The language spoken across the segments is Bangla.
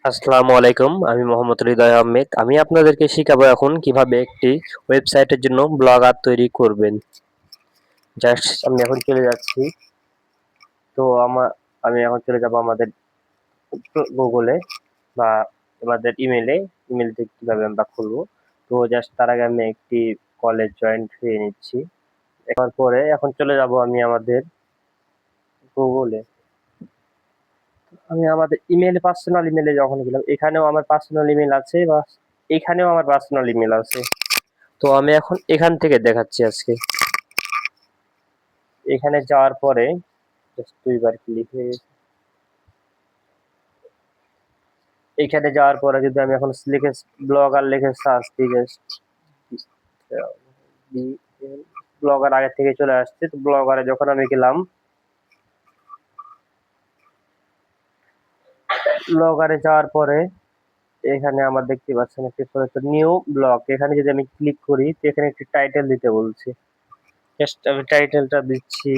আসসালামু আলাইকুম। আমি মোহাম্মদ হৃদয় আহমেদ। আমি আপনাদেরকে শিখাবো এখন কিভাবে একটি ওয়েবসাইটের জন্য ব্লগার তৈরি করবেন। জাস্ট আমি এখন চলে যাচ্ছি। তো আমি এখন চলে যাব আমাদের গুগলে বা আমাদের ইমেল থেকে কিভাবে আমরা খুলবো। তো জাস্ট তার আগে আমি একটি কলেজ জয়েন্ট হয়ে নিচ্ছি। এখন চলে যাব আমি আমাদের গুগলে। আমি আমাদের পার্সোনাল ইমেলে যখন গেলাম, এখানেও আমার পার্সোনাল ইমেল আছে বা এখানেও আমার পার্সোনাল ইমেল আছে। তো আমি এখন এখান থেকে দেখাচ্ছি আজকে। এখানে যাওয়ার পরে জাস্ট দুইবার ক্লিক হয়ে গেছে। এখানে যাওয়ার পরে যদি আমি এখন লিখে ব্লগার লিখে সার্চ দিই, জাস্ট ব্লগার আগে থেকে চলে আসছে। তো ব্লগারে যখন আমি গেলাম, ব্লগারে যাওয়ার পরে এখানে আমার দেখতে পাচ্ছেন একটি নিউ ব্লগ। এখানে যদি আমি ক্লিক করি তো এখানে একটি টাইটেল দিতে বলছে। জাস্ট আমি টাইটেলটা দিচ্ছি।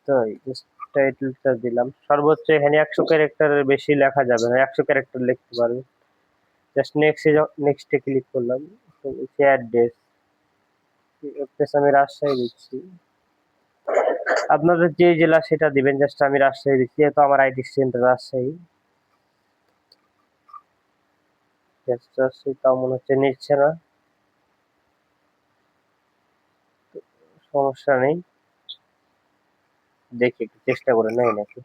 তাই টাইটেলটা দিলাম। সর্বোচ্চ এখানে 100 ক্যারেক্টারের বেশি লেখা যাবে না, 100 ক্যারেক্টার লিখতে পারবে। জাস্ট নেক্সটে ক্লিক করলাম। অ্যাড্রেস আমি রাজশাহী দিচ্ছি। আপনাদের যে জেলা সেটা দিবেন। জাস্ট আমি রাজশাহী দিচ্ছি, তো আমার আইটি সেন্টার রাজশাহী। তাও মনে হচ্ছে নিচ্ছে না, সমস্যা নেই, দেখি একটু চেষ্টা করে নেই নাকি।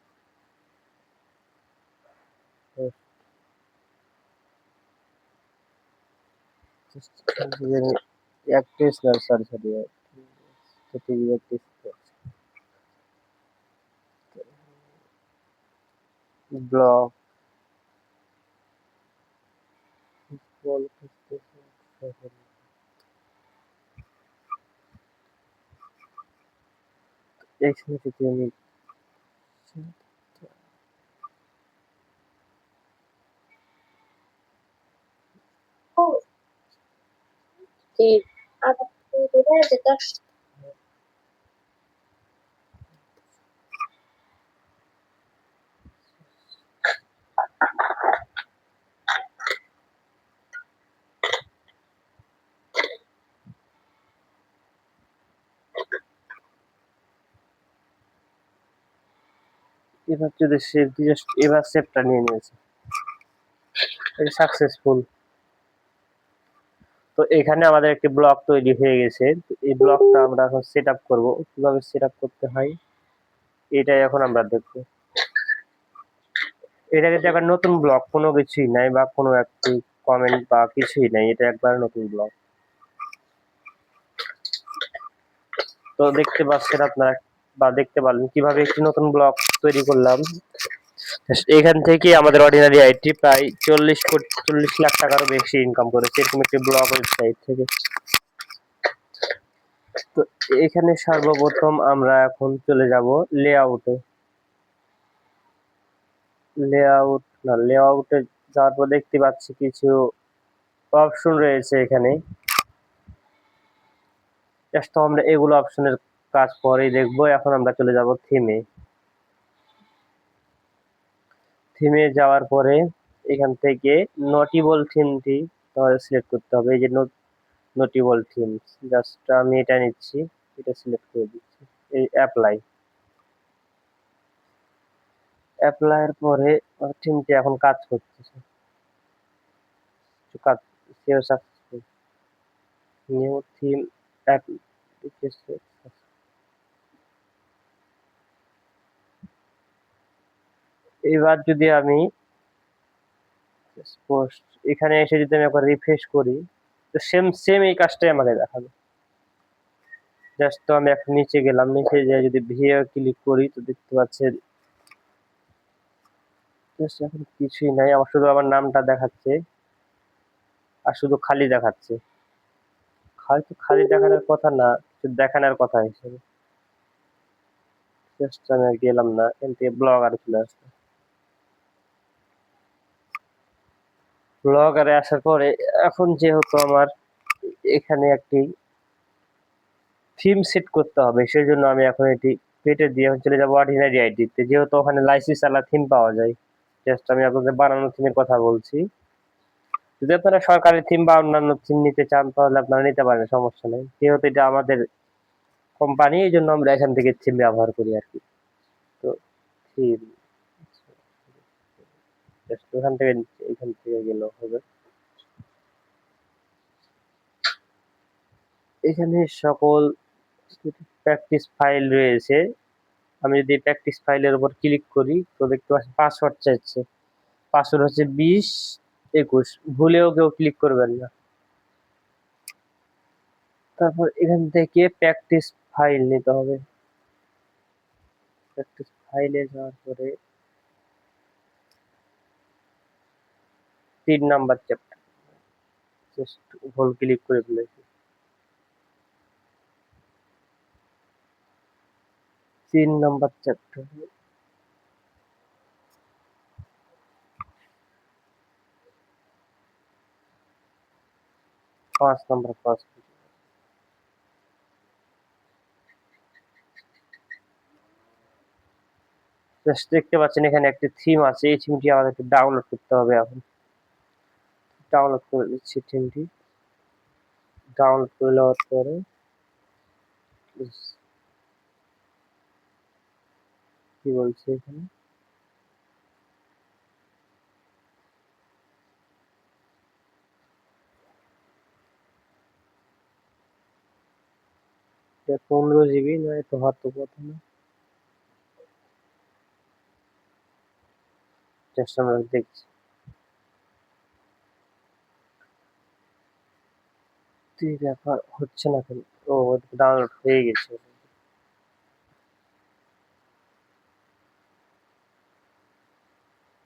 ব্লগ এখানে যদি আমি এবার যদি সেভ দিই, জাস্ট এবার সেভটা নিয়ে নিয়েছে, সাকসেসফুল। তো এখানে আমাদের একটি ব্লগ তৈরি হয়ে গেছে। এই ব্লগটা আমরা এখন সেট আপ করবো। কিভাবে সেট আপ করতে হয় এটাই এখন আমরা দেখবো। এটা কিন্তু একবার নতুন ব্লগ, কোনো কিছুই নাই বা কোনো একটি কমেন্ট বা কিছুই নাই, এটা একবার নতুন ব্লগ। তো দেখতে পাচ্ছেন আপনারা বা দেখতে পারলেন কিভাবে একটি নতুন ব্লগ তৈরি করলাম। এখান থেকে আমাদের অর্ডিনারি আইটি প্রায় 40 লাখ টাকারও বেশি ইনকাম করেছে এরকম একটি ব্লগ ওয়েবসাইট থেকে। তো এখানে সর্বপ্রথম আমরা এখন চলে যাব লেআউটে। লেআউটে যাওয়ার পর দেখতে পাচ্ছি কিছু অপশন রয়েছে এখানে। জাস্ট আমরা এগুলো অপশনের কাজ পরেই দেখবো। এখন আমরা চলে যাব থিমে যাওয়ার পরে এখান থেকে নোটেবল থিমটি তোমাদের সিলেক্ট করতে হবে। এই যে নোটেবল থিম, জাস্ট আমি এটা নিচ্ছি, এটা সিলেক্ট করে দিচ্ছি। এই অ্যাপ্লাইয়ের পরে থিমটি এখন কাজ করতেছে। কাজ সাকসেসফুল, নিউ থিম এবার যদি আমি পোস্ট এখানে এসে যদি আমি একবার রিফ্রেশ করি, তো সেম এই কাজটাই আমাকে দেখাবে। জাস্ট তো আমি এখন নিচে গেলাম, নিচে যেয়ে যদি ভিডিও ক্লিক করি তো দেখতে পাচ্ছেন এখন কিছুই নাই, আমার শুধু আমার নামটা দেখাচ্ছে আর শুধু খালি দেখাচ্ছে। খালি দেখানোর কথা না, দেখানোর কথা হিসেবে। জাস্ট আমি আর গেলাম না, এখান থেকে ব্লগারে চলে আসবে। ব্লগারে আসার পরে এখন যেহেতু আমার এখানে একটি থিম সেট করতে হবে, সেই জন্য আমি এখন এটি কেটে দিয়ে চলে যাবো অর্ডিনারি আইডিতে, যেহেতু ওখানে লাইসেন্স আলা থিম পাওয়া যায়। জাস্ট আমি আপনাদের বানানো থিমের কথা বলছি। যদি আপনারা সরকারি থিম বা অন্যান্য থিম নিতে চান তাহলে আপনারা নিতে পারেন, সমস্যা নেই। যেহেতু এটা আমাদের কোম্পানি, এই জন্য আমরা এখান থেকে থিম ব্যবহার করি আর কি। তো থিম জাস্ট এখান থেকে গেলেও হবে। এখানে সকল প্র্যাকটিস ফাইল রয়েছে। আমি যদি প্র্যাকটিস ফাইলের উপর ক্লিক করি তো দেখতে পাচ্ছি পাসওয়ার্ড চাইছে। পাসওয়ার্ড হচ্ছে 2021, ভুলেও কেউ ক্লিক করবেন না। তারপর এখান থেকে প্র্যাকটিস ফাইল নিতে হবে। প্র্যাকটিস ফাইলে যাওয়ার পরে 3 নাম্বার চ্যাপ্টার, জাস্ট ভুল ক্লিক করে ফেলেছি। 3 number chapter, 5 number pass. Just দেখতে পাচ্ছেন এখানে একটি থিম আছে, এই থিমটি আমাদেরকে ডাউনলোড করতে হবে। এখন ডাউনলোড করে দিচ্ছি থিমটি। ডাউনলোড করে নেওয়ার পরে কি বলছে এখানে, এটা 15 GB না, এত হয়তো প্রথমে জাস্ট আমরা দেখছি। তুই ব্যাপার হচ্ছে না কেন? ও, ডাউনলোড হয়ে গেছে।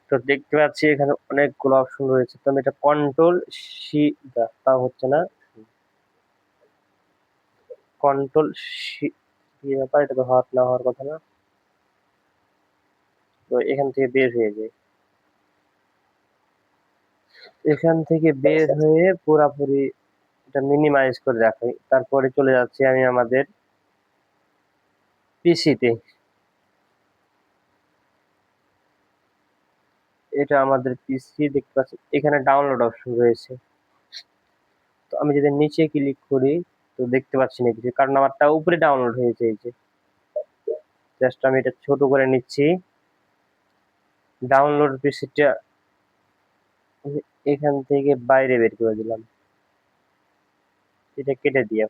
তো দেখতে পাচ্ছি এখানে অনেকগুলো অপশন রয়েছে, তো আমি এটা কন্ট্রোল সি, তাও হচ্ছে না। কন্ট্রোল সি, কি ব্যাপার, এটা তো হওয়ার না হওয়ার কথা না। তো এখান থেকে বের হয়ে যায়। এখান থেকে বের হয়ে পুরাপুরি এটা মিনিমাইজ করে রাখি। তারপরে চলে যাচ্ছি আমি আমাদের পিসিতে। এটা আমাদের পিসি, দেখতে পাচ্ছি এখানে ডাউনলোড অপশন রয়েছে। তো আমি যদি নিচে ক্লিক করি তো দেখতে পাচ্ছি না কিছু, কারণ আমারটা উপরে ডাউনলোড হয়েছে। এই যে জাস্ট আমি এটা ছোট করে নিচ্ছি। ডাউনলোড পিসিটা এখান থেকে বাইরে বের করে দিলাম, এটা কেটে দিয়ে।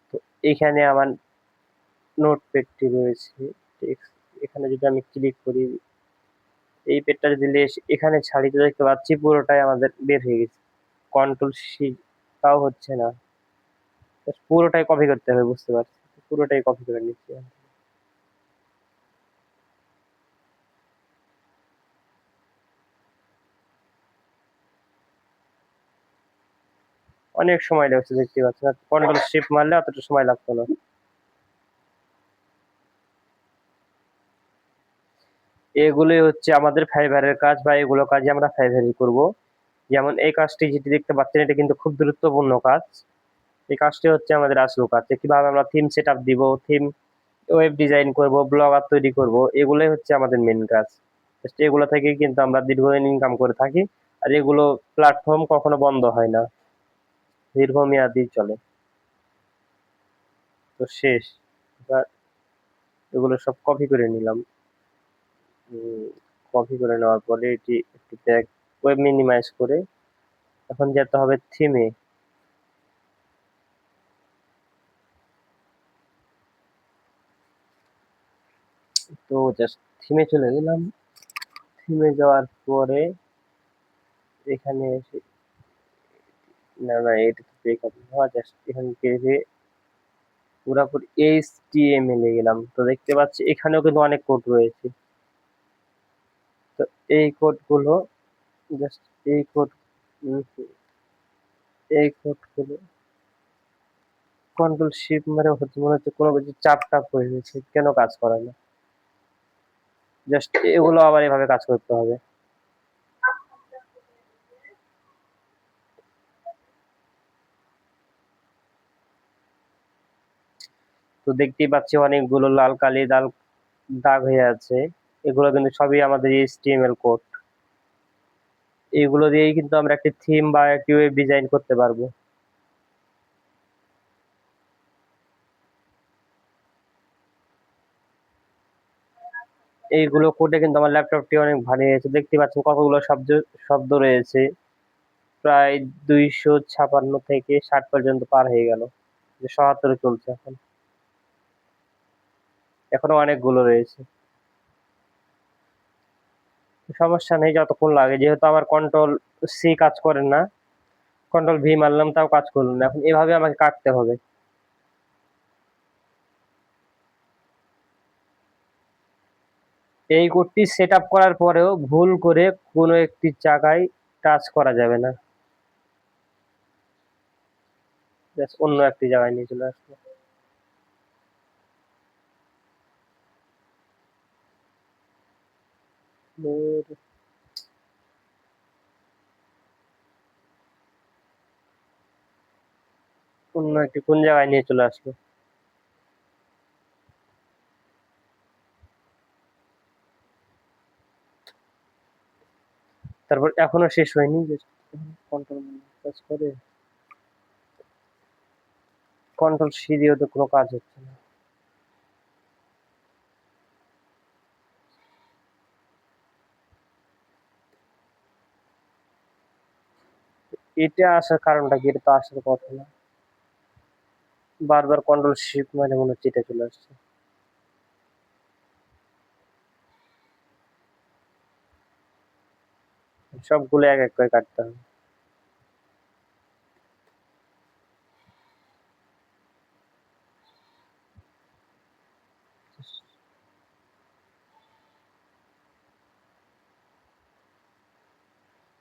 তো এখানে আমার নোটপ্যাডটি রয়েছে। এখানে যদি আমি ক্লিক করি, এই পেজটা যদি এখানে ছাড়ি তো দেখতে পাচ্ছি পুরোটাই আমাদের বের হয়ে গেছে। কন্ট্রোল সি, তাও হচ্ছে না। পুরোটাই কপি করতে হবে, বুঝতে পারছি। পুরোটাই কপি করে নিচ্ছি। অনেক সময় লাগছে, দেখতে পাচ্ছি না, কন্ট্রোল শিফট মারলে অতটা সময় লাগতো না। এগুলোই হচ্ছে আমাদের ফাইবারের কাজ, বা এগুলো কাজই আমরা ফাইবারে করব। যেমন এই কাজটি যেটি দেখতে পাচ্ছেন, এটা কিন্তু খুব গুরুত্বপূর্ণ কাজ। এই কাজটি হচ্ছে আমাদের আসল কাজ, কিভাবে আমরা থিম সেট আপ দিব, থিম ওয়েব ডিজাইন করব, ব্লগার তৈরি করব, এগুলোই হচ্ছে আমাদের মেন কাজ। এগুলো থেকে কিন্তু আমরা দীর্ঘদিন ইনকাম করে থাকি। আর এগুলো প্ল্যাটফর্ম কখনো বন্ধ হয় না, দীর্ঘমেয়াদী চলে। তো শেষ, এবার এগুলো সব কপি করে নিলাম। কপি করে নেওয়ার পরে এটি একটু ব্যাক ওয়েব মিনিমাইজ করে এখন যেতে হবে থিমে। তো জাস্ট থিমে চলে গেলাম। থিমে যাওয়ার পরে এখানে এসে, না না, এটা তো ব্রেকআপ হওয়া, জাস্ট এখান থেকে পুরোপুরি HTML এ গেলাম। তো দেখতে পাচ্ছি এখানেও কিন্তু অনেক কোড রয়েছে। তো এই কোডগুলো জাস্ট এই কোড এই কোডগুলো কন্ট্রোল শিফট মেরে হচ্ছে, মনে হচ্ছে কোনো কিছু চাপ টাপ হয়ে গেছে, কেন কাজ করে না। জাস্ট এগুলো আবার এভাবে কাজ করতে হবে। তো তো দেখতেই পাচ্ছি অনেকগুলো লাল কালি দাগ হয়ে আছে। এগুলো কিন্তু সবই আমাদের HTML কোড। এগুলো দিয়েই কিন্তু আমরা একটি থিম বা একটি ওয়েব ডিজাইন করতে পারবো। এইগুলো কোডে কিন্তু আমার ল্যাপটপটি অনেক ভারী হয়েছে। দেখতে পাচ্ছেন কতগুলো শব্দ শব্দ রয়েছে। প্রায় 256 থেকে 60 পর্যন্ত পার হয়ে গেল। 77 চলছে এখন। এখনো অনেকগুলো রয়েছে। সমস্যা নেই, যতক্ষণ লাগে, যেহেতু আমার কন্ট্রোল C কাজ করে না, কন্ট্রোল V মারলাম তাও কাজ করলো না। এখন এভাবে আমাকে কাটতে হবে। এই কোডটি সেট আপ করার পরেও ভুল করে কোনো একটি জায়গায় টাচ করা যাবে না। অন্য একটি জায়গায় নিয়ে চলে আসবো। অন্য একটি কোন জায়গায় নিয়ে চলে আসলো। তারপর এখনো শেষ হয়নি, যে কন্ট্রোল কাজ করে, কন্ট্রোল C দিয়েও তো কোনো কাজ হচ্ছে না। এটা আসার কারণটা কি? এটা তো আসার কথা না। বারবার কন্ট্রোল Shift মানে মনে হচ্ছে এটা চলে আসছে। সবগুলো এক এক করে কাটতে হবে।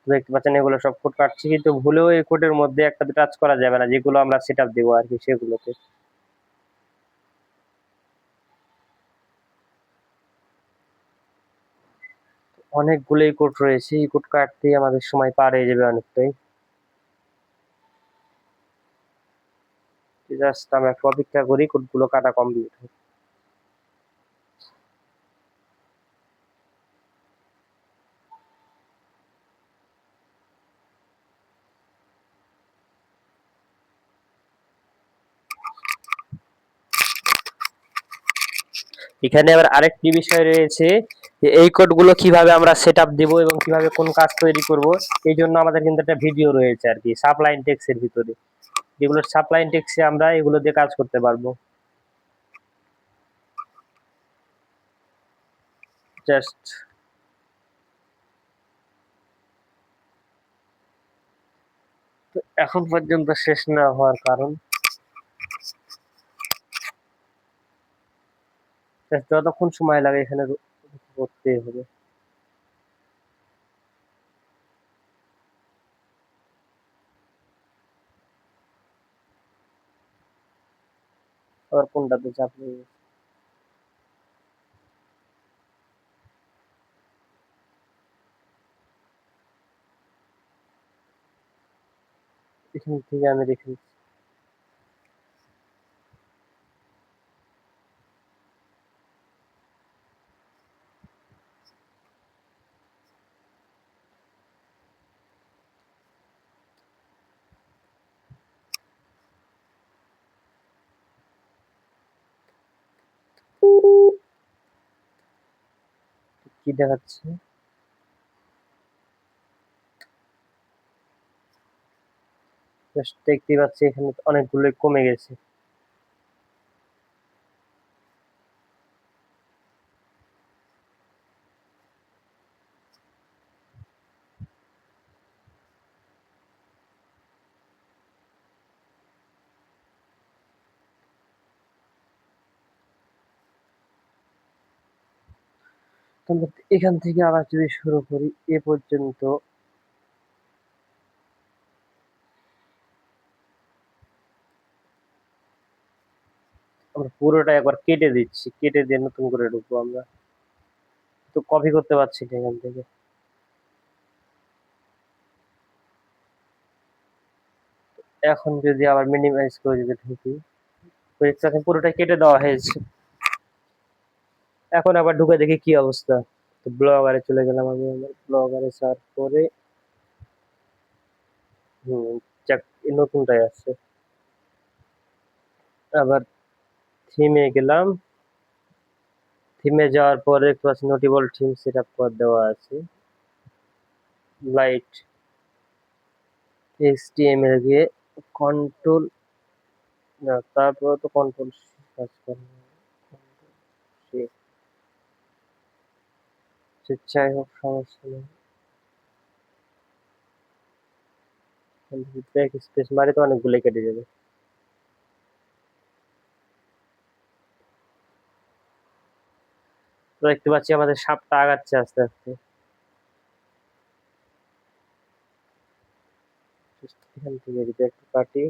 দেখতে পাচ্ছেন এগুলো সব কোড কাটছি, কিন্তু ভুলেও এই কোডের মধ্যে একটা টাচ করা যাবে না, যেগুলো আমরা সেট আপ দেবো আর কি সেগুলোতে। অনেকগুলোই কোড রয়েছে, এই কোড কাটতেই আমাদের সময় পার হয়ে যাবে অনেকটাই। জাস্ট আমরা একটু অপেক্ষা করি কোডগুলো কাটা কমপ্লিট হয়। এখানে আবার আরেকটি বিষয় রয়েছে, যে এই কোডগুলো কিভাবে আমরা সেট আপ দেবো এবং কিভাবে কোন কাজ তৈরি করব। এই জন্য আমাদের কিন্তু একটা ভিডিও রয়েছে আর কি সাপ্লাইন টেক্সের ভিতরে, যেগুলো সাপ্লাইন টেক্সে আমরা এগুলো দিয়ে কাজ করতে পারবো। জাস্ট এখন পর্যন্ত শেষ না হওয়ার কারণ, যতক্ষণ সময় লাগে এখানে করতেই হবে। আবার কোনটাতে চাপ নেই। এখান থেকে আমি রেখে দিচ্ছি। কি দেখাচ্ছে? জাস্ট দেখতেই পাচ্ছি এখানে অনেকগুলো কমে গেছে। তাহলে এখান থেকে আবার যদি শুরু করি এ পর্যন্ত, আমরা পুরোটা একবার কেটে দিচ্ছি, কেটে দিয়ে নতুন করে ঢুকবো আমরা। তো কপি করতে পারছি না এখান থেকে। এখন যদি আবার মিনিমাইজ করে যদি ঢুকি, ওয়েবসাইট পুরোটা কেটে দেওয়া হয়েছে। এখন আবার ঢুকে দেখি কি অবস্থা। তো ব্লগারে চলে গেলাম আমি, আমার ব্লগারে সার্চ করে যাক, এই নতুনটাই আছে। আবার থিমে গেলাম, থিমে যাওয়ার পরে দেখতে পাচ্ছি নোটেবল থিম সেট আপ করে দেওয়া আছে। লাইট HTML গিয়ে কন্ট্রোল, না তারপর তো কন্ট্রোল কাজ করে না। সে যাই হোক, সমস্যা নেই। ব্যাক স্পেস মারি তো অনেকগুলো কেটে যাবে। তো দেখতে পাচ্ছি আমাদের সাপটা আগাচ্ছে আস্তে আস্তে। এখান থেকে যদি একটু কাটি,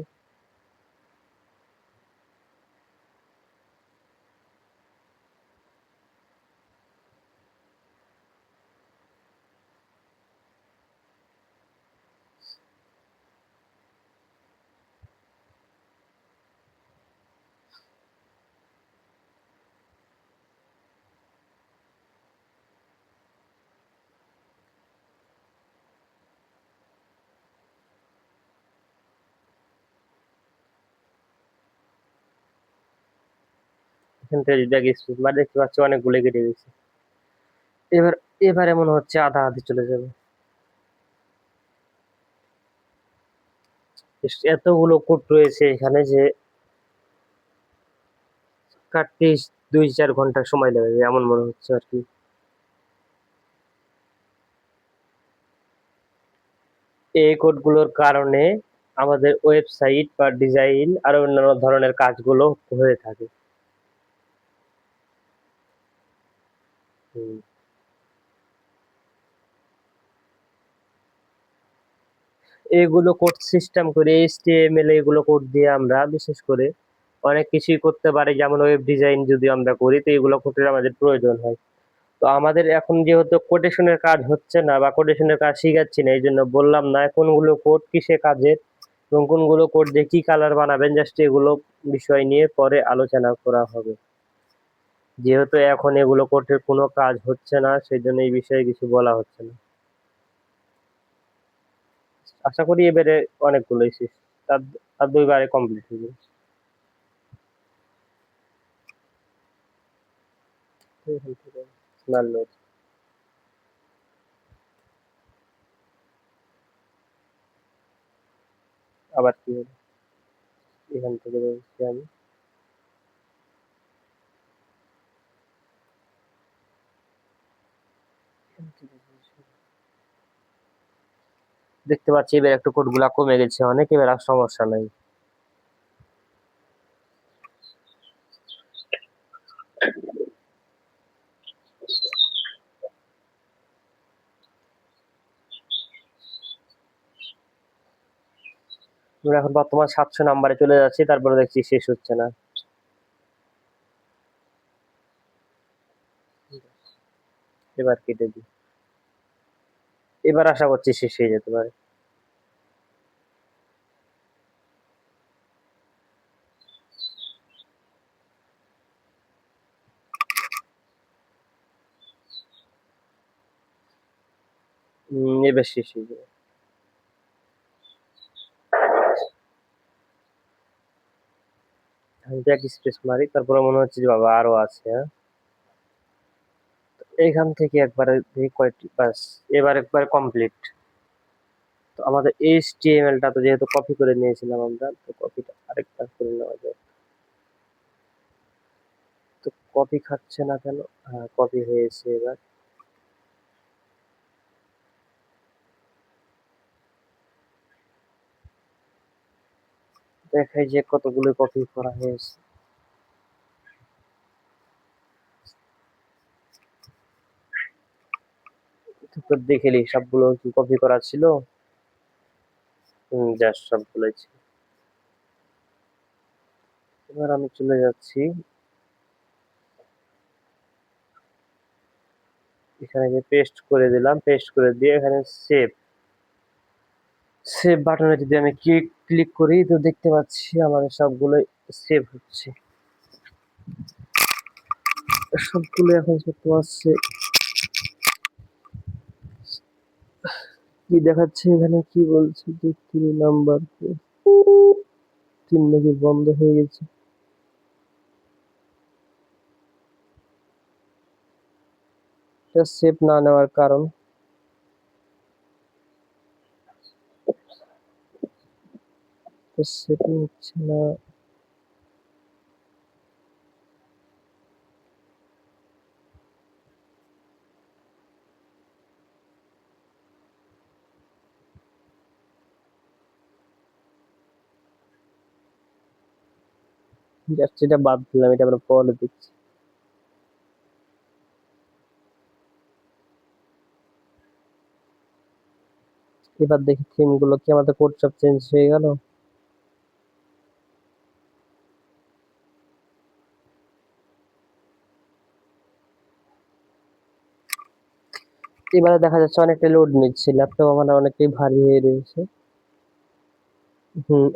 এখান থেকে যদি ব্যাক স্পেস মারি দেখতে পাচ্ছি অনেকগুলো কেটে গেছে। এবার এবারে মনে হচ্ছে আধা আধি চলে যাবে। এতগুলো কোড রয়েছে এখানে যে কাটতে 2-4 ঘন্টা সময় লাগবে এমন মনে হচ্ছে আর কি। এই কোডগুলোর কারণে আমাদের ওয়েবসাইট বা ডিজাইন আর অন্যান্য ধরনের কাজগুলো হয়ে থাকে। হুম। এগুলো কোড সিস্টেম করে HTML এগুলো কোড দিয়ে আমরা বিশেষ করে অনেক কিছুই করতে পারি, যেমন ওয়েব ডিজাইন যদি আমরা করি তো এগুলো কোডের আমাদের প্রয়োজন হয়। তো আমাদের এখন যেহেতু কোটেশনের কাজ হচ্ছে না বা কোটেশনের কাজ শিখাচ্ছি না, এই জন্য বললাম না কোনগুলো কোড কিসে কাজের এবং কোনগুলো কোড দিয়ে কি কালার বানাবেন, জাস্ট এগুলো বিষয় নিয়ে পরে আলোচনা করা হবে। যেহেতু এখন এগুলো কোডের কোনো কাজ হচ্ছে না সেই জন্য এই বিষয়ে কিছু বলা হচ্ছে না। আশা করি এবারে অনেকগুলো শেষ, তার আর 2 বারে কমপ্লিট হয়ে যাবে। ভালো। আবার কি হবে, এখান থেকে বলছি আমি দেখতে পাচ্ছি এবার একটু কোড গুলা কমে গেছে অনেক, এবার আর সমস্যা নাই। আমরা এখন বর্তমান 700 নাম্বারে চলে যাচ্ছি, তারপরে দেখছি শেষ হচ্ছে না। এবার কেটে দিই, এবার আশা করছি শেষ হয়ে যেতে পারে। এবার শেষ হয়ে যাবে। আমি ব্যাক স্পেস মারি, তারপরে মনে হচ্ছে যে বাবা আরো আছে। হ্যাঁ, এইখান থেকে একবারে দেখি কয়টি বাস, এবার একবার কমপ্লিট। তো আমাদের HTML টা তো যেহেতু কপি করে নিয়েছিলাম আমরা, তো কপিটা আরেকবার করে নেওয়া যায়। তো কপি খাচ্ছে না কেন? হ্যাঁ, কপি হয়েছে এবার। দেখাই যে কতগুলো কপি করা হয়েছে। তো দেখে নি সবগুলো কি কপি করা ছিল। জাস্ট সবগুলোই ছিল। এবার আমি চলে যাচ্ছি, এখানে যে পেস্ট করে দিলাম, পেস্ট করে দিয়ে এখানে সেভ, সেভ বাটনে যদি আমি ক্লিক করি তো দেখতে পাচ্ছি আমাদের সবগুলোই সেভ হচ্ছে, সবগুলো এখন যত আসছে কি দেখাচ্ছে এখানে, কি বলছে যে 3 নাম্বার 3 নাকি বন্ধ হয়ে গেছে। এটা সেভ না নেওয়ার কারণ, তো সেভ নিচ্ছে না। জাস্ট এটা বাদ দিলাম, এটা আমরা পরে দেখছি। এবার দেখি থিম গুলো কি আমাদের কোড সব চেঞ্জ হয়ে গেল। এবারে দেখা যাচ্ছে অনেকটা লোড নিচ্ছে, ল্যাপটপ আমার অনেকটাই ভারী হয়ে রয়েছে।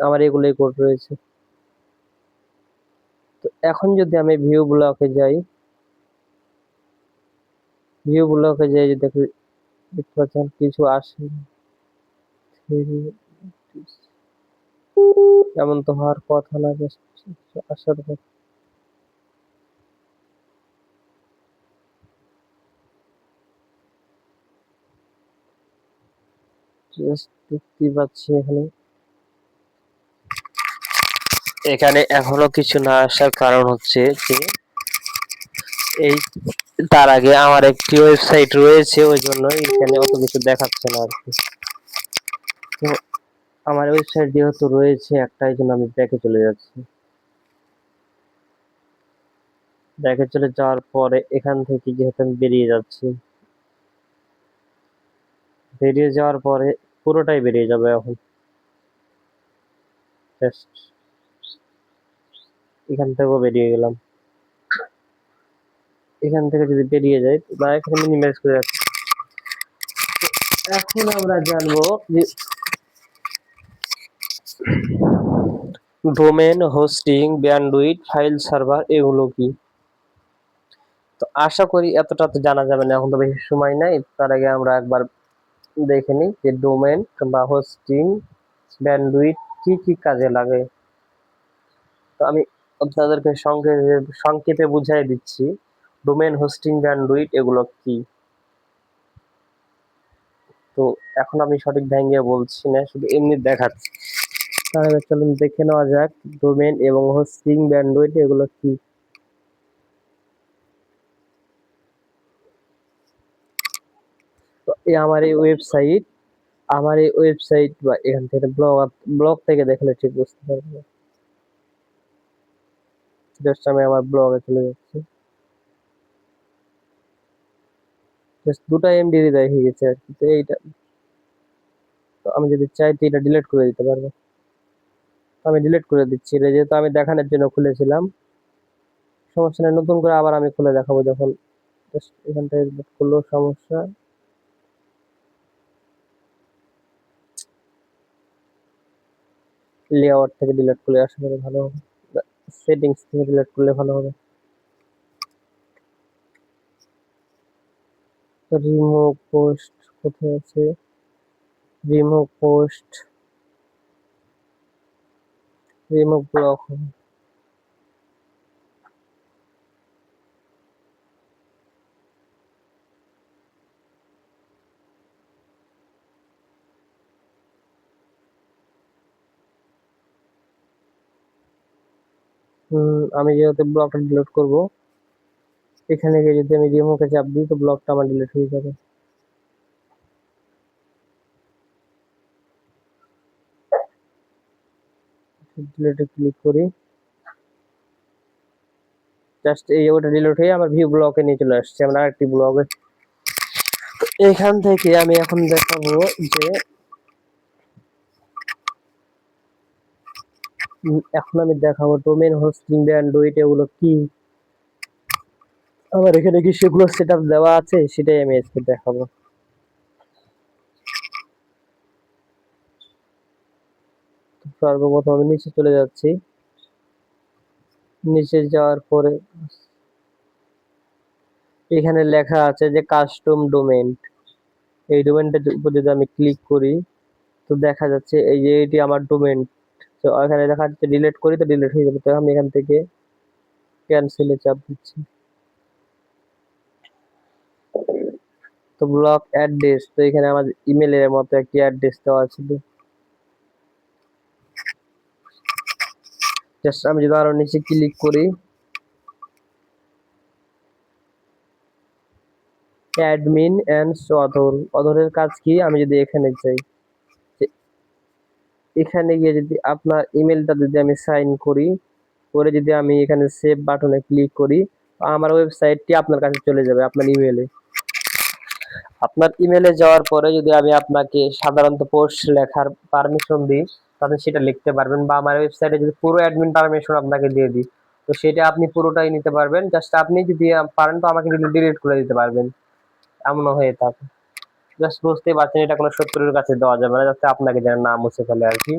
আমার এগুলোই কোড রয়েছে। তো এখন যদি আমি ভিউ ব্লকে যাই, যদি দেখি, দেখতে পাচ্ছেন কিছু আসে, এমন তো হওয়ার কথা না, আসার কথা। জাস্ট দেখতে পাচ্ছি এখানে এখনো কিছু না আসার কারণ হচ্ছে যে এই তার আগে আমার একটি ওয়েবসাইট রয়েছে, ওই জন্য এখানে অত কিছু দেখাচ্ছে না আর কি। তো আমার ওয়েবসাইট যেহেতু রয়েছে একটাই, জন্য আমি ব্যাকে চলে যাচ্ছি। ব্যাকে চলে যাওয়ার পরে এখান থেকে যেহেতু আমি বেরিয়ে যাচ্ছি, বেরিয়ে যাওয়ার পরে পুরোটাই বেরিয়ে যাবে এখন। জাস্ট এখান থেকেও বেরিয়ে গেলাম। এখান থেকে যদি বেরিয়ে যাই বা এখানে মিনিমাইজ করে যাচ্ছি। এখন আমরা জানবো যে domain, hosting, bandwidth, file server এগুলো কি। তো আশা করি এতটা তো জানা যাবে না, এখন তো বেশি সময় নাই। তার আগে আমরা একবার দেখে নিই যে ডোমেন বা হোস্টিং, ব্যান্ডউইথ কি কি কাজে লাগে। তো আমি আপনাদেরকে সংক্ষেপে বুঝাই দিচ্ছি ডোমেন, হোস্টিং, ব্যান্ডউইথ এগুলো কি। তো এখন আমি সঠিক ভেঙে বলছি না, শুধু এমনি দেখাচ্ছি। তাহলে চলুন দেখে নেওয়া যাক ডোমেন এবং হোস্টিং, ব্যান্ডউইথ এগুলো কি। তো আমার এই ওয়েবসাইট বা এখান থেকে ব্লগ থেকে দেখলে ঠিক বুঝতে পারবো। জাস্ট আমি আমার ব্লগে চলে যাচ্ছি। জাস্ট 2টা এমবি হয়ে গেছে আর কি। তো এইটা, তো আমি যদি চাই তো এটা ডিলিট করে দিতে পারবো। আমি ডিলিট করে দিচ্ছি, এটা যেহেতু আমি দেখানোর জন্য খুলেছিলাম। সমস্যা নেই, নতুন করে আবার আমি খুলে দেখাবো যখন। জাস্ট এখান থেকে ডিলিট করলেও সমস্যা। লেআউট থেকে ডিলিট করলে আশা করি ভালো হবে, সেটিংস থেকে ডিলিট করলে ভালো হবে। রিমুভ পোস্ট কোথায় আছে, রিমুভ পোস্ট, রিমুভ ব্লক। আমি যেহেতু ব্লকটা ডিলিট করব, এখানে গিয়ে যদি আমি রিমুভে চাপ দিই তো ব্লকটা আমার ডিলিট হয়ে যাবে। ডিলিটে ক্লিক করি, জাস্ট এই ওটা ডিলিট হয়ে আমার ভিউ ব্লকে নিয়ে চলে আসছে, আমরা আরেকটি ব্লগে। এখান থেকে আমি এখন দেখাবো যে এখন আমি দেখাবো ডোমেন, হোস্টিং, ব্যান্ডউইথ এগুলো কি। আমার এখানে কি সেগুলো সেটআপ দেওয়া আছে, সেটাই আমি আজকে দেখাবো। সর্বপ্রথম আমি নিচে চলে যাচ্ছি, নিচে যাওয়ার পরে এখানে লেখা আছে যে কাস্টম ডোমেন। এই ডোমেনটার উপর যদি আমি ক্লিক করি তো দেখা যাচ্ছে এই যে এটি আমার ডোমেন। তো এখানে দেখা যাচ্ছে ডিলিট করি তো ডিলিট হয়ে যাবে। তো আমি এখান থেকে ক্যান্সেলে চাপ দিচ্ছি। তো ব্লক অ্যাড্রেস, তো এখানে আমার ইমেলের মতো একটি অ্যাড্রেস দেওয়া ছিল। জাস্ট আমি যদি আরো নিচে ক্লিক করি অ্যাডমিন এন্ড অধরের কাজ কি, আমি যদি এখানে যাই, এখানে গিয়ে যদি আপনার ইমেলটা যদি আমি সাইন করি করে যদি আমি এখানে সেভ বাটনে ক্লিক করি আমার ওয়েবসাইটটি আপনার কাছে চলে যাবে আপনার ইমেলে। আপনার ইমেলে যাওয়ার পরে যদি আমি আপনাকে সাধারণত পোস্ট লেখার পারমিশন দিই তাহলে সেটা লিখতে পারবেন, বা আমার ওয়েবসাইটে যদি পুরো অ্যাডমিন পারমিশন আপনাকে দিয়ে দিই তো সেটা আপনি পুরোটাই নিতে পারবেন। জাস্ট আপনি যদি পারেন তো আমাকে ডিলিট করে দিতে পারবেন, এমনও হয়ে থাকে। জাস্ট বুঝতেই পারছেন এটা কোনো শত্রুর কাছে দেওয়া যাবে না, যাতে আপনাকে যেন না মুছে ফেলে আর কি।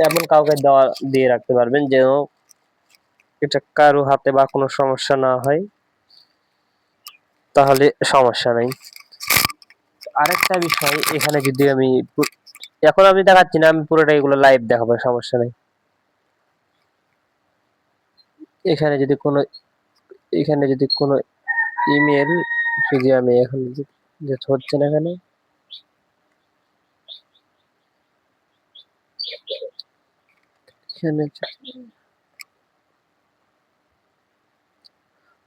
এমন কাউকে দেওয়া দিয়ে রাখতে পারবেন যেন এটা কারো হাতে বা কোনো সমস্যা না হয়, তাহলে সমস্যা নেই। আরেকটা বিষয় এখানে যদি আমি এখন আমি দেখাচ্ছি না, আমি পুরোটাই এগুলো লাইভ দেখাবো, সমস্যা নেই। এখানে যদি কোনো ইমেল যদি আমি এখন যে হচ্ছে না এখানে এখানে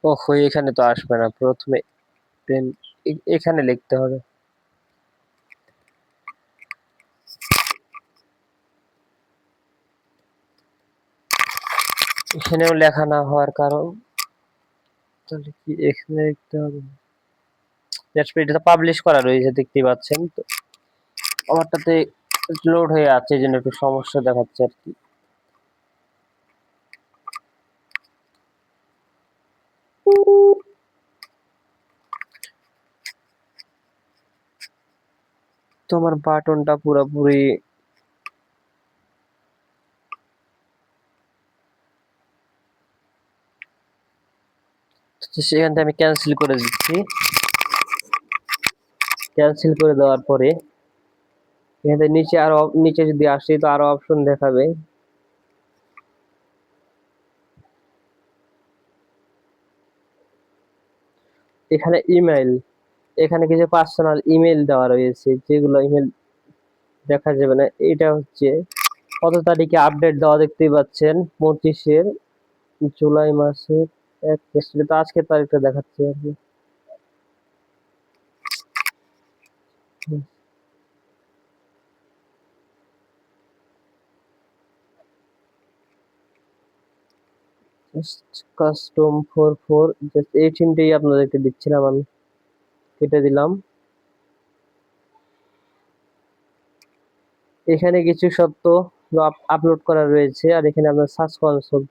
ওহো এখানে তো আসবে না, প্রথমে এখানে লিখতে হবে। এখানেও লেখা না হওয়ার কারণ তাহলে কি এখানে লিখতে হবে, জাস্ট এটা পাবলিশ করা রয়েছে দেখতেই পাচ্ছেন। তো আমারটাতে লোড হয়ে আছে এই জন্য একটু সমস্যা দেখাচ্ছে আর কি। তোমার বাটনটা পুরোপুরি সেখান থেকে আমি ক্যান্সেল করে দিচ্ছি। ক্যান্সেল করে দেওয়ার পরে এখান থেকে নিচে আরো নিচে যদি আসি তো আরো অপশন দেখাবে। এখানে ইমেল, এখানে কিছু পার্সোনাল ইমেল দেওয়া রয়েছে যেগুলো ইমেল দেখা যাবে না। এটা হচ্ছে কত তারিখে আপডেট দেওয়া দেখতেই পাচ্ছেন 25 জুলাই মাসের 1 তো আজকের তারিখটা দেখাচ্ছে আর কি। কাস্টম 44 জাস্ট এই থিমটাই আপনাদেরকে দিচ্ছিলাম, আমি কেটে দিলাম। এখানে কিছু সত্য আপলোড করা রয়েছে আর এখানে আপনার সার্চ কনসোল,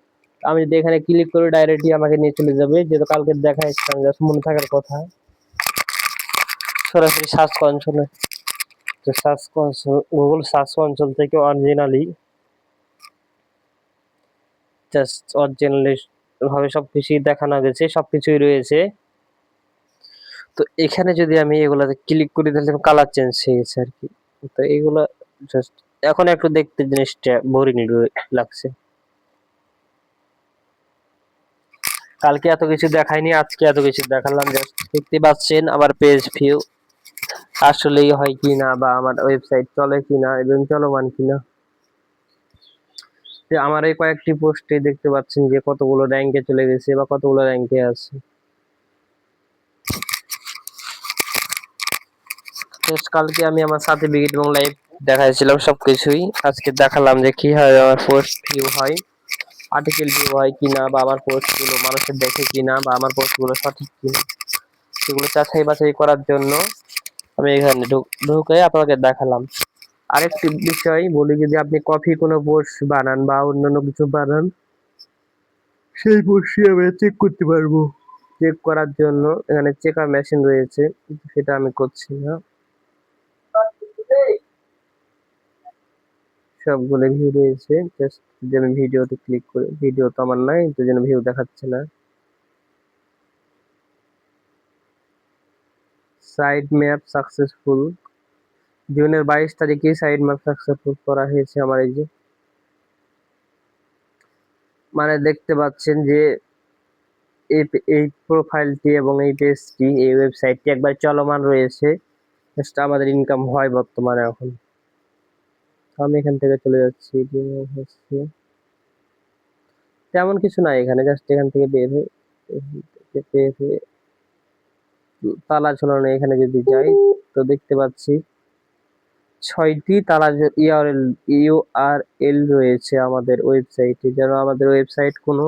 আমি যদি এখানে ক্লিক করি ডাইরেক্টলি আমাকে নিয়ে চলে যাবে, যেহেতু কালকে দেখা এসেছে জাস্ট মনে থাকার কথা। সরাসরি সার্চ কনসোলে, তো search console Google search console থেকে অরিজিনালি জাস্ট অরিজিনালি ভাবে সবকিছুই দেখানো গেছে, সবকিছুই রয়েছে। তো এখানে যদি আমি এগুলাতে ক্লিক করি তাহলে কালার চেঞ্জ হয়ে গেছে আর কি। তো এগুলা জাস্ট এখন একটু দেখতে জিনিসটা বোরিং লাগছে। কালকে এত কিছু দেখাইনি, আজকে এত কিছু দেখালাম। জাস্ট দেখতে পাচ্ছেন আমার পেজ ভিউ আসলেই হয় কিনা বা আমার ওয়েবসাইট চলে কিনা এবং চলমান কিনা। যে আমার এই কয়েকটি পোস্টে দেখতে পাচ্ছেন যে কতগুলো র্যাঙ্কে চলে গেছে বা কতগুলো র্যাঙ্কে আছে। কালকে আমি আমার সার্টিফিকেট এবং লাইভ দেখাইছিলাম সবকিছুই, আজকে দেখালাম যে কি হয় আমার পোস্ট ভিউ হয়, আর্টিকেল ভিউ হয় কিনা, বা আমার পোস্টগুলো মানুষের দেখে কিনা, বা আমার পোস্টগুলো সঠিক কিনা, সেগুলো যাচাই বাছাই করার জন্য আমি এখানে ঢুকে আপনাকে দেখালাম। আরেকটি বিষয় বলি, যদি আপনি কপি কোনো পোস্ট বানান বা অন্যান্য কিছু বানান সেই পোস্টটি আমি চেক করতে পারবো। চেক করার জন্য এখানে চেকার মেশিন রয়েছে, সেটা আমি করছি না। সবগুলো ভিউ রয়েছে। জাস্ট যদি আমি ভিডিওতে ক্লিক করি, ভিডিও তো আমার নাই, তো জন্য ভিউ দেখাচ্ছে না। সাইড ম্যাপ সাকসেসফুল, জুনের 22 তারিখে সাইড ম্যাপ সাকসেসফুল করা হয়েছে আমার। এই যে মানে দেখতে পাচ্ছেন যে এই প্রোফাইলটি এবং এই পেজটি, এই ওয়েবসাইটটি একবার চলমান রয়েছে। জাস্ট আমাদের ইনকাম হয় বর্তমানে এখন। আমি এখান থেকে চলে যাচ্ছি, তেমন কিছু নাই এখানে, জাস্ট এখান থেকে বের হয়ে তালা ঝোলানো এখানে যদি যাই তো দেখতে পাচ্ছি 6টি তালা ইউআরএল রয়েছে আমাদের ওয়েবসাইটে, যেন আমাদের ওয়েবসাইট কোনো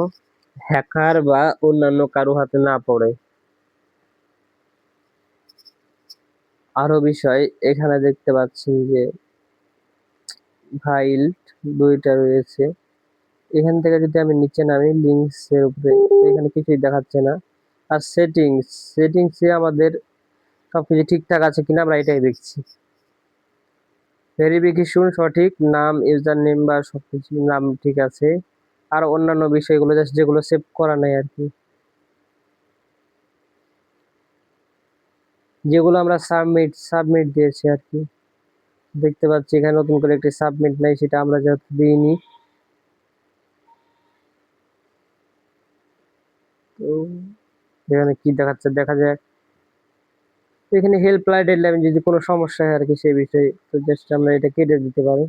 হ্যাকার বা অন্যান্য কারো হাতে না পড়ে। আরো বিষয় এখানে দেখতে পাচ্ছি যে ফাইল 2টা রয়েছে। এখান থেকে যদি আমি নিচে নামি লিঙ্কস এর উপরে, এখানে কিছুই দেখাচ্ছে না। আর সেটিংসে আমাদের সবকিছু ঠিকঠাক আছে কিনা আমরা এটাই দেখছি। ভেরিফিকেশন সঠিক, নাম ইউজার নেম বা সবকিছু নাম ঠিক আছে। আর অন্যান্য বিষয়গুলো জাস্ট যেগুলো সেভ করা নাই আর কি, যেগুলো আমরা সাবমিট দিয়েছি আর কি। দেখতে পাচ্ছি এখানে নতুন করে একটি সাবমিট নাই, সেটা আমরা যেহেতু দিইনি। তো এখানে কি দেখাচ্ছে দেখা যায়, এখানে হেল্পলাইন ডেডলাইন যদি কোনো সমস্যা হয় আর কি সেই বিষয়ে, তো জাস্ট আমরা এটা কেটে দিতে পারি।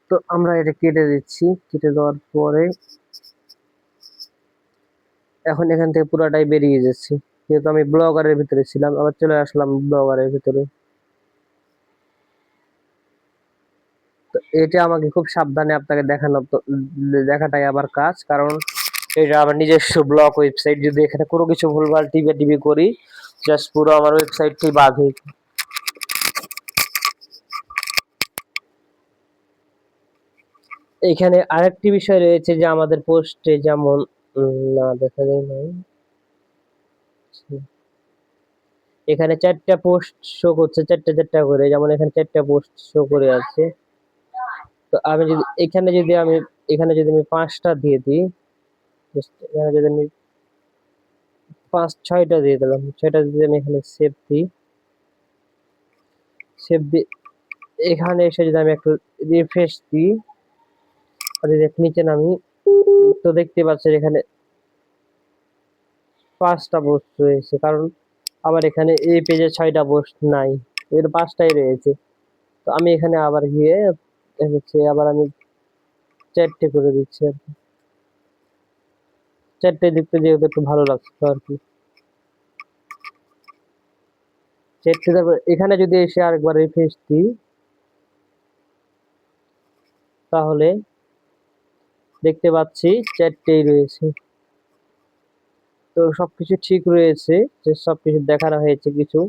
তো আমরা এটা কেটে দিচ্ছি। কেটে দেওয়ার পরে এখন এখান থেকে পুরাটাই বেরিয়ে যাচ্ছি, যেহেতু আমি ব্লগারের ভিতরে ছিলাম, আবার চলে আসলাম ব্লগারের ভিতরে। তো এটা আমাকে খুব সাবধানে আপনাকে দেখাটাই আবার কাজ, কারণ এটা আমার নিজস্ব ব্লগ ওয়েবসাইট। যদি এখানে কোনো কিছু ভুলভাল টিপি করি, জাস্ট পুরো আমার ওয়েবসাইটটি বাদ হয়ে। এখানে আরেকটি বিষয় রয়েছে যে আমাদের পোস্টে যেমন না দেখা যায় নাই, এখানে 4টা পোস্ট শো করছে, 4টা করে, যেমন এখানে 4টা পোস্ট শো করে আছে। তো আমি যদি এখানে যদি আমি 5টা দিয়ে দিই, এখানে যদি আমি 6টা দিয়ে দিলাম, 6টা যদি আমি এখানে সেভ দিই এখানে এসে যদি আমি একটু রিফ্রেশ দিই আর যদি নিচে নামি, তো দেখতে পাচ্ছেন এখানে 5টা পোস্ট রয়েছে, কারণ আমার এখানে এই পেজে 6টা পোস্ট নাই, এর 5টাই রয়েছে। তো আমি এখানে আবার গিয়ে আবার আমি 4টে করে দিচ্ছি আর কি। 4টে দেখতে যেহেতু একটু ভালো লাগছে আর কি। 4টে, তারপর এখানে যদি এসে আরেকবার রিফ্রেশ দিই, তাহলে দেখতে পাচ্ছি 4টেই রয়েছে। তো সবকিছু ঠিক রয়েছে, যে সবকিছু দেখানো হয়েছে। কিছু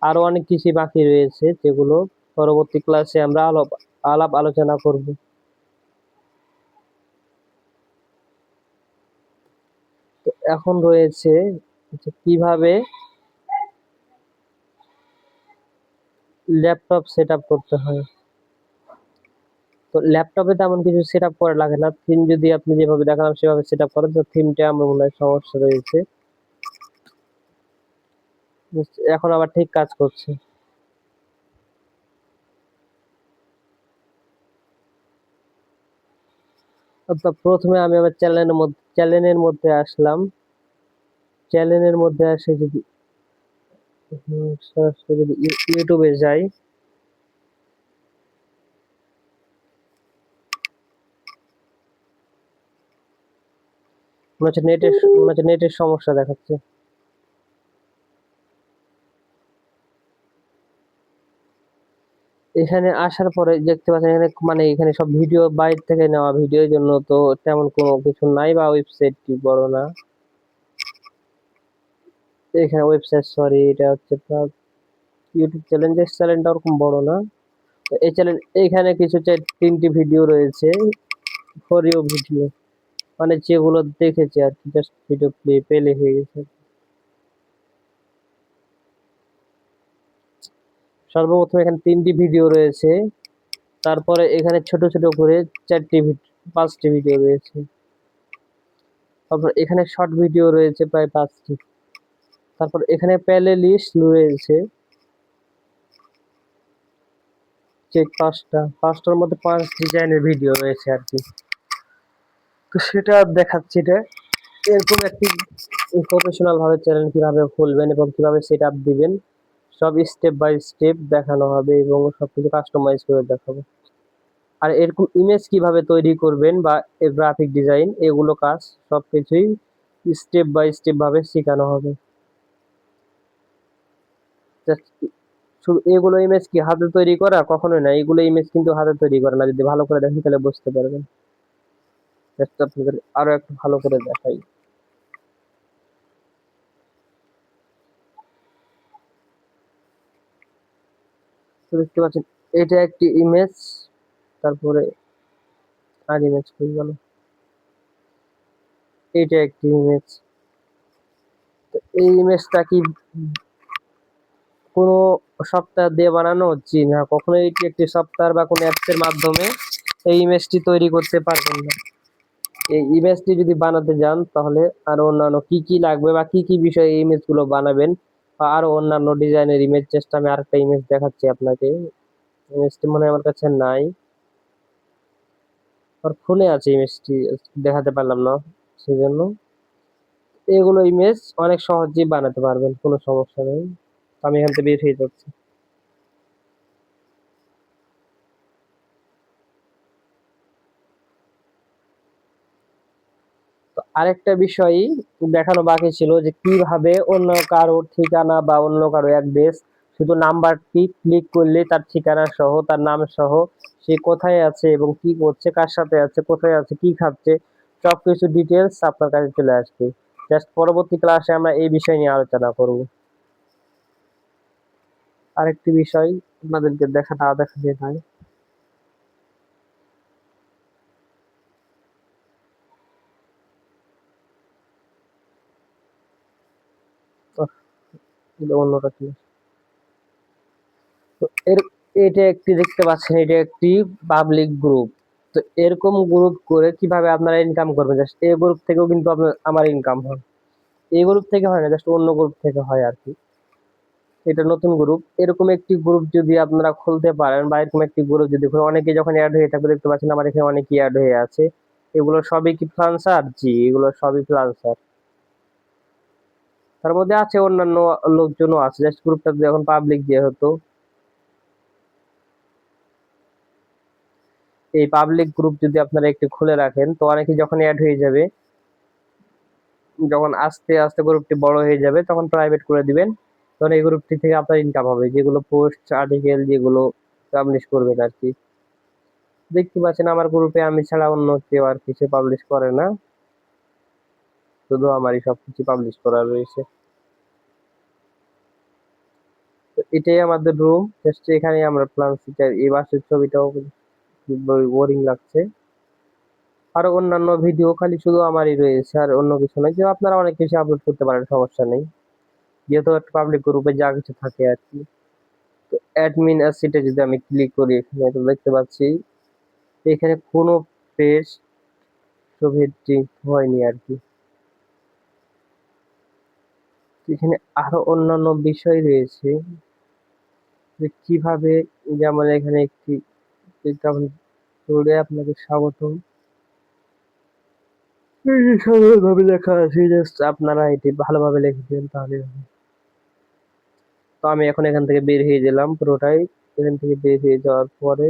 আরো অনেক কিছু বাকি রয়েছে, যেগুলো পরবর্তী ক্লাসে আমরা আলাপ আলোচনা করব। তো এখন রয়েছে যে কিভাবে ল্যাপটপ সেট আপ করতে হয়। তো ল্যাপটপে তেমন কিছু সেট আপ করা লাগে না, থিম যদি আপনি যেভাবে দেখালাম সেভাবে সেট আপ করেন, তো থিমটা আমার মনে হয় সমস্যা রয়েছে। এখন আবার ঠিক কাজ করছে। তো প্রথমে আমি আমার চ্যানেলের মধ্যে আসলাম। চ্যানেলের মধ্যে আসে যদি সরাসরি যদি ইউটিউবে যাই, মনে হচ্ছে নেটের সমস্যা দেখাচ্ছে। এখানে আসার পরে দেখতে পাচ্ছেন এখানে মানে এখানে সব ভিডিও বাইরে থেকে নেওয়া, ভিডিওর জন্য তো তেমন কোনো কিছু নাই, বা ওয়েবসাইটটি বড় না। এখানে ওয়েবসাইট, সরি, এটা হচ্ছে আপনার ইউটিউব চ্যানেলটা ওরকম বড় না। তো এই চ্যানেল এখানে কিছু 3টি ভিডিও রয়েছে, ফর ইউ ভিডিও, মানে যেগুলো দেখেছি আর কি, জাস্ট ভিডিও পেলে হয়ে গেছে। সর্বপ্রথম এখানে 3টি ভিডিও রয়েছে, তারপরে এখানে ছোট ছোট করে 4টি 5টি ভিডিও রয়েছে, তারপর এখানে শর্ট ভিডিও রয়েছে প্রায় 5টি, তারপর এখানে প্লে লিস্ট রয়েছে যে 5টার মধ্যে 5 ডিজাইনের ভিডিও রয়েছে আর কি। তো সেটা দেখাচ্ছি, এটা এরকম একটি প্রফেশনাল ভাবে চ্যানেল কিভাবে খুলবেন এবং কিভাবে সেট আপ দিবেন সব স্টেপ বাই স্টেপ দেখানো হবে এবং সবকিছু কাস্টমাইজ করে দেখাবো। আর এরকম ইমেজ কিভাবে তৈরি করবেন বা গ্রাফিক ডিজাইন এগুলো কাজ সবকিছুই স্টেপ বাই স্টেপ ভাবে শেখানো হবে। শুধু এগুলো ইমেজ কি হাতে তৈরি করা? কখনোই না, এগুলো ইমেজ কিন্তু হাতে তৈরি করা না, যদি ভালো করে দেখেন তাহলে বুঝতে পারবেন। জাস্ট আপনাদের আরো একটু ভালো করে দেখাই। তো দেখতে পাচ্ছেন এটা একটি ইমেজ, তারপরে আর ইমেজ কই গেল, এটা একটি ইমেজ। তো এই ইমেজটা কি কোনো সফটওয়্যার দিয়ে বানানো? জি না, কখনো এটি একটি সফটওয়্যার বা কোনো অ্যাপস এর মাধ্যমে এই ইমেজটি তৈরি করতে পারবেন না। এই ইমেজটি যদি বানাতে যান তাহলে আরো অন্যান্য কি কি লাগবে বা কি কি বিষয়ে এই ইমেজগুলো বানাবেন বা আরো অন্যান্য ডিজাইনের ইমেজ, জাস্ট আমি আরেকটা ইমেজ দেখাচ্ছি আপনাকে। ইমেজটি মনে হয় আমার কাছে নাই, আর ফোনে আছে ইমেজটি, দেখাতে পারলাম না সেজন্য। এগুলো ইমেজ অনেক সহজেই বানাতে পারবেন, কোনো সমস্যা নেই। আমি এখান থেকে বের হয়ে যাচ্ছি। তো আরেকটা বিষয় দেখানো বাকি ছিল যে কিভাবে অন্য কারো ঠিকানা বা অন্য কারো অ্যাড্রেস, শুধু নাম্বারটি ক্লিক করলে তার ঠিকানা সহ তার নাম সহ সে কোথায় আছে এবং কি করছে, কার সাথে আছে, কোথায় আছে, কি খাচ্ছে, সবকিছু ডিটেলস আপনার কাছে চলে আসবে। জাস্ট পরবর্তী ক্লাসে আমরা এই বিষয় নিয়ে আলোচনা করব। আরেকটি বিষয় আপনাদেরকে দেখা যায় নাই। অন্যটা কি? তো এটা একটি দেখতে পাচ্ছেন, এটা একটি পাবলিক গ্রুপ। তো এরকম গ্রুপ করে কিভাবে আপনারা ইনকাম করবেন? জাস্ট এই গ্রুপ থেকেও কিন্তু আমার ইনকাম হয়। এই গ্রুপ থেকে হয় না, জাস্ট অন্য গ্রুপ থেকে হয় আর কি। এটা নতুন গ্রুপ। এরকম একটি গ্রুপ যদি আপনারা খুলতে পারেন বা এরকম একটি গ্রুপ যদি অনেকে যখন অ্যাড হয়ে থাকবে, দেখতে পাচ্ছেন আমার এখানে অনেকেই অ্যাড হয়ে আছে। এগুলো সবই কি ফ্রিল্যান্সার? জি, এগুলো সবই ফ্রিল্যান্সার। তার মধ্যে আছে অন্যান্য লোকজনও আছে, জাস্ট গ্রুপটা যখন পাবলিক যেহেতু, এই পাবলিক গ্রুপ যদি আপনারা একটু খুলে রাখেন তো অনেকে যখন অ্যাড হয়ে যাবে, যখন আস্তে আস্তে গ্রুপটি বড় হয়ে যাবে তখন প্রাইভেট করে দিবেন, তখন এই গ্রুপটি থেকে আপনার ইনকাম হবে, যেগুলো পোস্ট আর্টিকেল যেগুলো পাবলিশ করবেন আর কি। দেখতে পাচ্ছেন আমার গ্রুপে আমি ছাড়া অন্য কেউ আর কিছু পাবলিশ করে না, শুধু আমারই সবকিছু পাবলিশ করা রয়েছে। তো এটাই আমাদের রুম, জাস্ট এখানে আমরা প্লান ফিচার, এই বাসের ছবিটাও বোরিং লাগছে। আরো অন্যান্য ভিডিও খালি শুধু আমারই রয়েছে আর অন্য কিছু নয়, যে আপনারা অনেক কিছু আপলোড করতে পারেন, সমস্যা নেই, যেহেতু একটা পাবলিক গ্রুপে যা কিছু থাকে আর কি। তো অ্যাডমিন অ্যাসিটে যদি আমি ক্লিক করি, এখানে তো দেখতে পাচ্ছি এখানে কোনো পেজ ছবিটি হয়নি আর কি। এখানে আরো অন্যান্য বিষয় রয়েছে যে কিভাবে, যেমন এখানে একটি বিজ্ঞাপন জুড়ে আপনাকে স্বাগতম, ভাবে লেখা আছে, জাস্ট আপনারা এটি ভালোভাবে লিখে দেন তাহলে হবে। তো আমি এখন এখান থেকে বের হয়ে গেলাম পুরোটাই। এখান থেকে বের হয়ে যাওয়ার পরে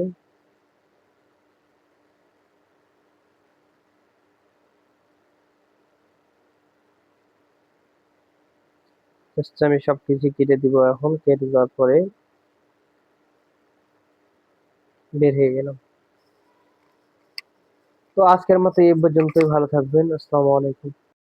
জাস্ট আমি সবকিছু কেটে দিব, এখন কেটে দেওয়ার পরে বের হয়ে গেলাম। তো আজকের মতো এই পর্যন্তই, ভালো থাকবেন, আসসালামু আলাইকুম।